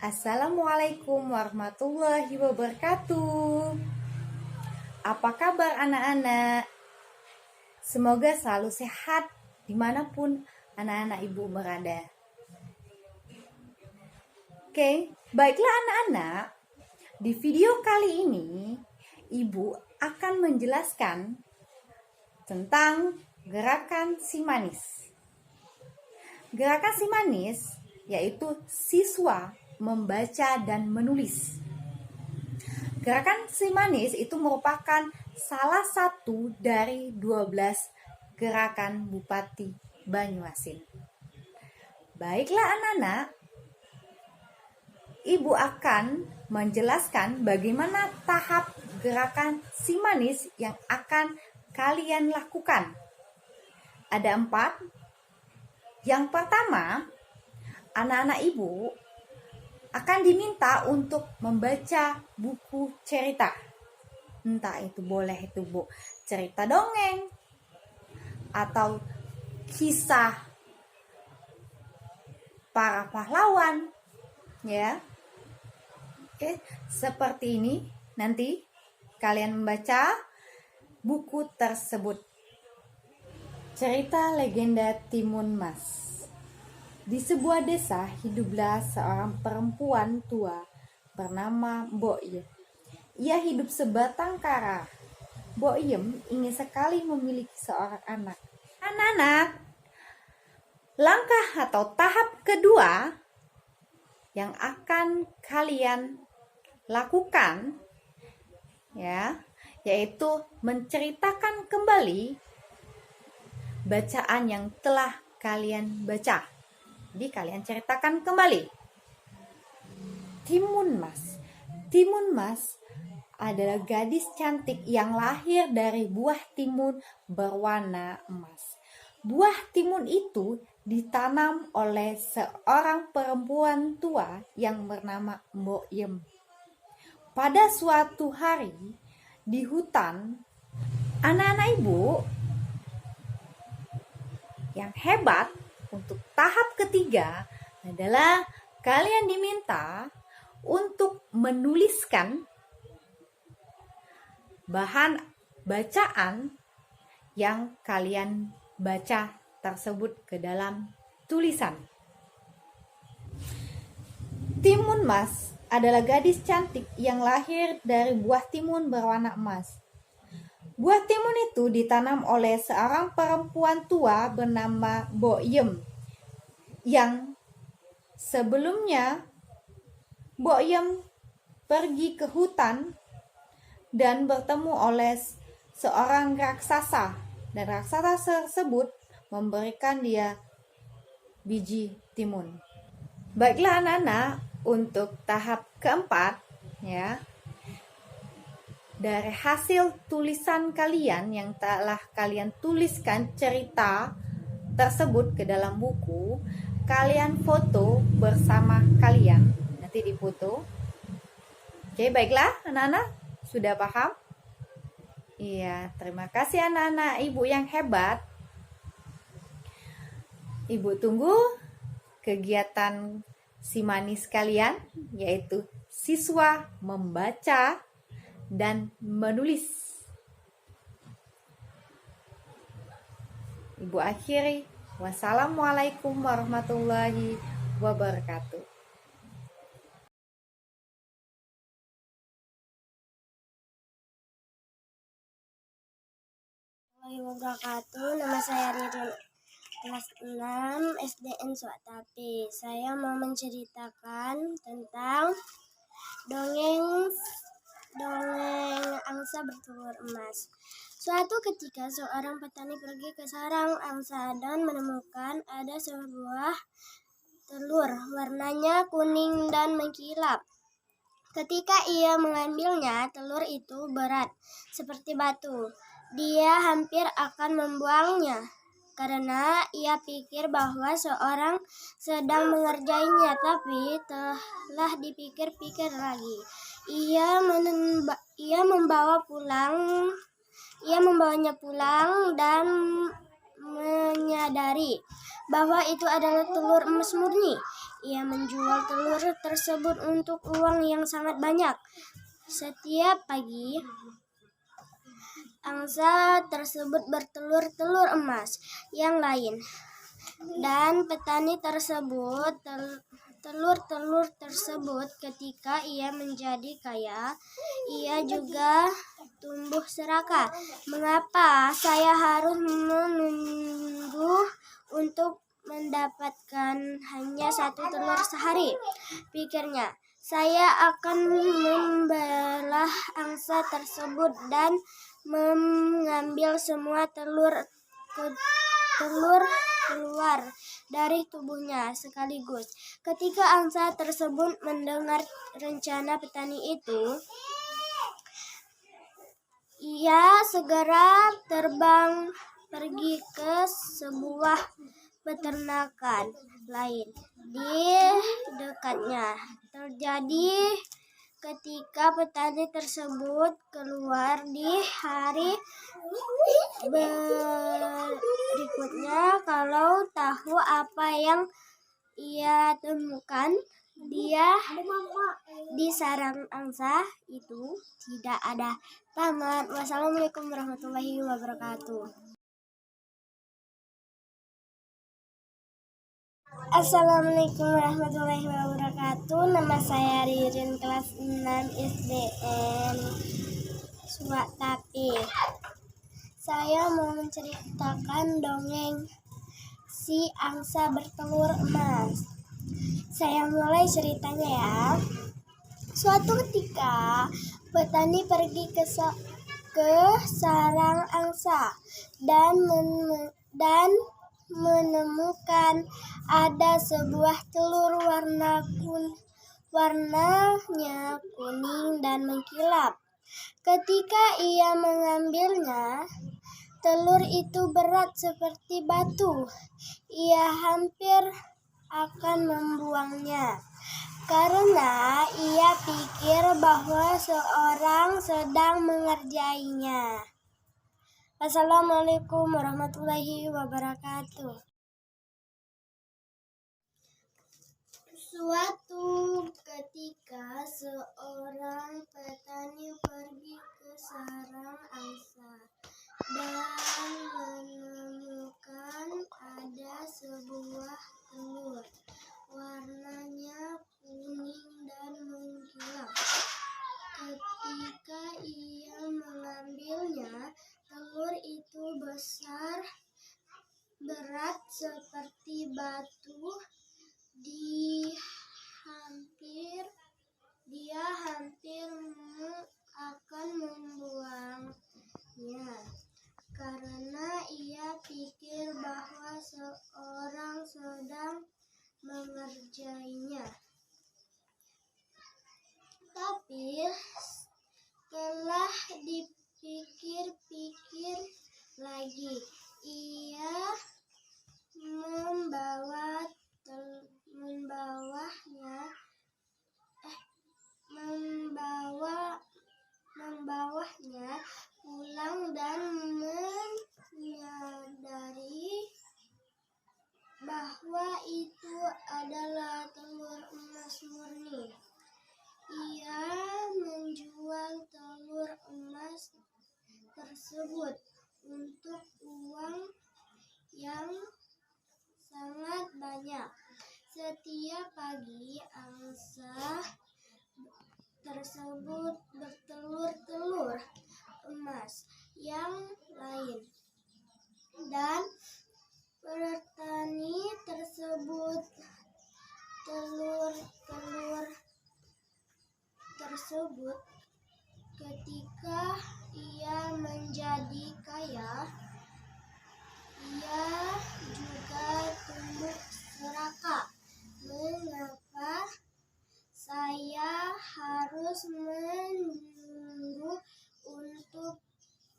Assalamualaikum warahmatullahi wabarakatuh. Apa kabar anak-anak? Semoga selalu sehat dimanapun anak-anak ibu berada. Oke, baiklah anak-anak. Di video kali ini, ibu akan menjelaskan tentang gerakan si manis. Gerakan si manis yaitu siswa membaca dan menulis. Gerakan si manis itu merupakan salah satu dari 12 gerakan Bupati Banyuasin. Baiklah anak-anak, ibu akan menjelaskan bagaimana tahap gerakan si manis yang akan kalian lakukan. Ada 4. Yang pertama, anak-anak ibu akan diminta untuk membaca buku cerita. Entah itu boleh cerita dongeng atau kisah para pahlawan, ya. Oke, seperti ini nanti kalian membaca buku tersebut. Cerita legenda Timun Mas. Di sebuah desa hiduplah seorang perempuan tua bernama Mbok Yem. Ia hidup sebatang kara. Mbok Yem ingin sekali memiliki seorang anak. Anak-anak, langkah atau tahap kedua yang akan kalian lakukan yaitu menceritakan kembali bacaan yang telah kalian baca. Jadi kalian ceritakan kembali. Timun Mas. Timun Mas adalah gadis cantik yang lahir dari buah timun berwarna emas. Buah timun itu ditanam oleh seorang perempuan tua yang bernama Mbok Yem. Pada suatu hari di hutan, anak-anak ibu yang hebat untuk tahap ketiga adalah kalian diminta untuk menuliskan bahan bacaan yang kalian baca tersebut ke dalam tulisan. Timun Mas adalah gadis cantik yang lahir dari buah timun berwarna emas. Buah timun itu ditanam oleh seorang perempuan tua bernama Mbok Yem, yang sebelumnya Mbok Yem pergi ke hutan dan bertemu oleh seorang raksasa, dan raksasa tersebut memberikan dia biji timun. Baiklah anak-anak, untuk tahap keempat dari hasil tulisan kalian yang telah kalian tuliskan cerita tersebut ke dalam buku, kalian foto bersama kalian. Nanti difoto. Oke, baiklah anak-anak, sudah paham? Iya, terima kasih anak-anak ibu yang hebat. Ibu tunggu kegiatan si manis kalian, yaitu siswa membaca dan menulis. Ibu akhiri. Wassalamualaikum warahmatullahi wabarakatuh. Nama saya Ridwan, kelas 6 SDN Suatapi. Saya mau menceritakan tentang dongeng angsa bertelur emas. Suatu ketika seorang petani pergi ke sarang angsa dan menemukan ada sebuah telur warnanya kuning dan mengkilap. Ketika ia mengambilnya, telur itu berat seperti batu. Dia hampir akan membuangnya karena ia pikir bahwa seorang sedang mengerjainya, tapi telah dipikir-pikir lagi. Ia membawanya pulang dan menyadari bahwa itu adalah telur emas murni. ia menjual telur tersebut untuk uang yang sangat banyak. Setiap pagi, angsa tersebut bertelur-telur emas yang lain, dan petani tersebut telur-telur tersebut ketika ia menjadi kaya, ia juga tumbuh serakah. Mengapa saya harus menunggu untuk mendapatkan hanya 1 telur sehari? Pikirnya. Saya akan membelah angsa tersebut dan mengambil semua telur keluar dari tubuhnya sekaligus. Ketika angsa tersebut mendengar rencana petani itu, ia segera terbang pergi ke sebuah peternakan lain di dekatnya. Terjadi ketika petani tersebut keluar di hari berikutnya, kalau tahu apa yang ia temukan, dia di sarang angsa itu tidak ada. Tamat. Wassalamualaikum warahmatullahi wabarakatuh. Assalamualaikum warahmatullahi wabarakatuh. Nama saya Ririn, kelas 6 SDN Suwatapi. Saya mau menceritakan dongeng si angsa bertelur emas. Saya mulai ceritanya ya. Suatu ketika, petani pergi ke sarang angsa dan menemukan ada sebuah telur warnanya kuning dan mengkilap. Ketika ia mengambilnya, telur itu berat seperti batu. Ia hampir akan membuangnya karena ia pikir bahwa seorang sedang mengerjainya. Wassalamualaikum warahmatullahi wabarakatuh. Suatu ketika seorang petani pergi ke sarang angsa dan menemukan ada sebuah telur warnanya kuning dan mengkilap. Ketika ia mengambilnya, telur itu besar, berat seperti batu. Dia hampir akan membuangnya karena ia pikir bahwa seorang sedang mengerjainya. Tapi setelah dipikir-pikir lagi, ia membawanya pulang dan menyadari bahwa itu adalah telur emas murni. Ia menjual telur emas tersebut untuk uang yang sangat banyak. Setiap pagi, angsa tersebut bertelur-telur emas yang lain, dan petani tersebut telur-telur tersebut ketika ia menjadi kaya, ia juga tumbuh serakah. Mengapa saya harus menunggu untuk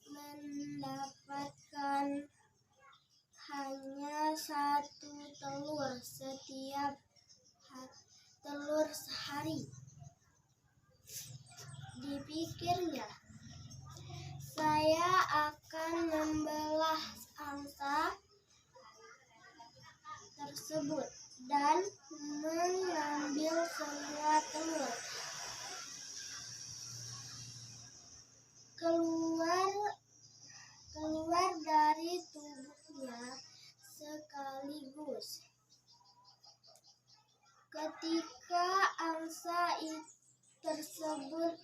mendapatkan hanya 1 telur telur sehari? Dipikirnya, saya akan membelah angsa tersebut dan keluar dari tubuhnya sekaligus. Ketika angsa tersebut